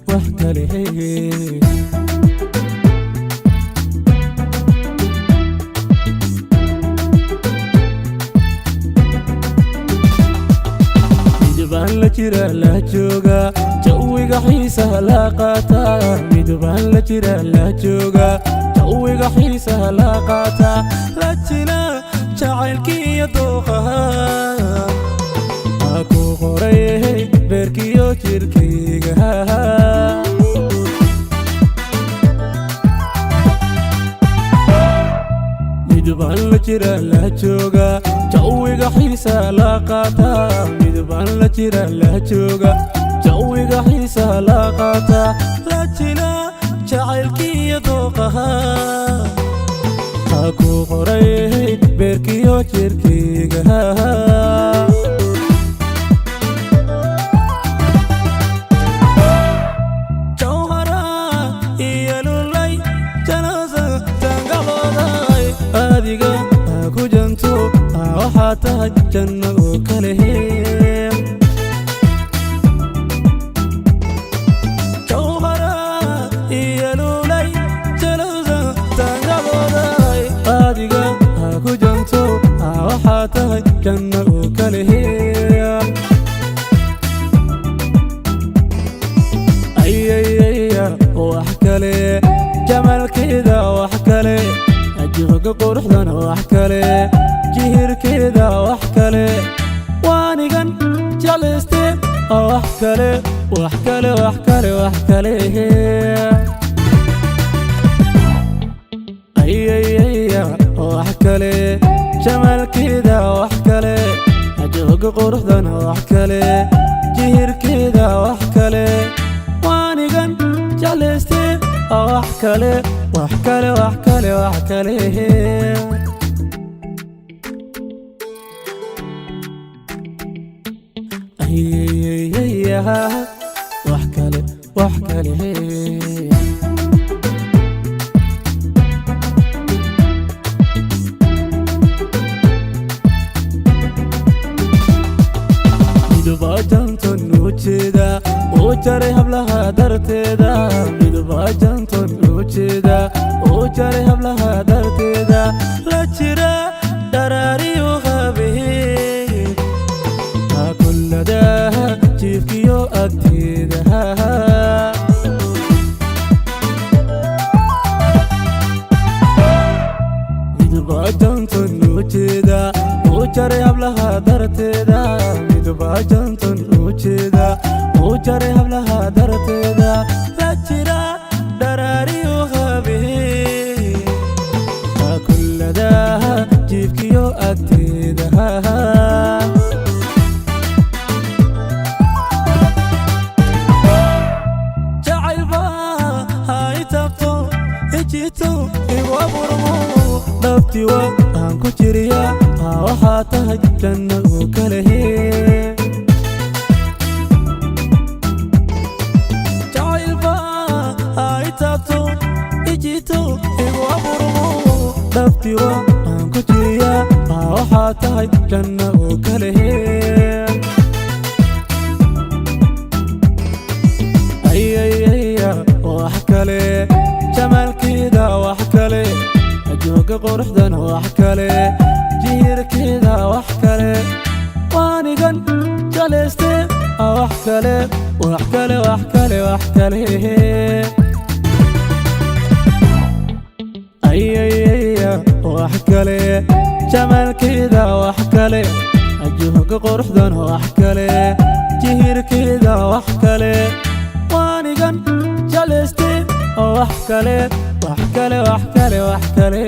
وحكالي midbaan la jira la jooga jawiga xiisaha la qaata midbaan la jira la jooga jawiga xiisaha la qaata la jila jacaylkiiyo dooqaha aku qoray beerkiyo jirkayga midbaan la jira la jooga jawiga xiisaha la qaata midbaan la jira la jooga jawiga xiisaha la qaata la jila jacaylkiiyo dooqaha aku qoray beerkiyo jirkayga adiga ku janto waxa tahay janno oo kale jawhara iyo lulay jalawza tangaboday adiga ku janto waxa tahay janno oo kale wax kale jamalkeeda wax kale jihoga quruxdana wax kale jihirkeeda wax kale waanigan jeclayste wax kale wax kale wax kale wax kale wax kale jamalkeeda wax kale jihoga quruxdana wax kale jihirkeeda wax kale waanigan jeclayste wax kale wax kale wax kale wax kale wax kale wax kale midbaajanto nuujeeda oo jaray hablaha darteeda midbaajanto nuujeeda oo jaray hablaha darteeda la jira daraariyo habeen kullada jiifkiyo agteeda midbaajanto nuujeeda oo jaray hablaha darteeda midbaajanto nuujeeda oo jaray hablaha darteeda la jira daraariyo habeen kullada jiifkiyo agteeda jacaylba hay tabto ijito igu aburmo dhabtiwa aan ku jiriya waxaa tahay janno oo kale jacaylba hay tabto ijito igu aburmo dhabtiwa aan ku jiriya waxaa tahay janno oo kale wax kale jamalkeeda wax kale jooga quruxdana wax kale jihirkeeda wax kale waanigan jeclayste wax kale wax kale wax kale wax kale wax kale jamalkeeda wax kale jooga quruxdana wax kale jihirkeeda wax kale waanigan jeclayste wax kale wax kale wax kale wax kale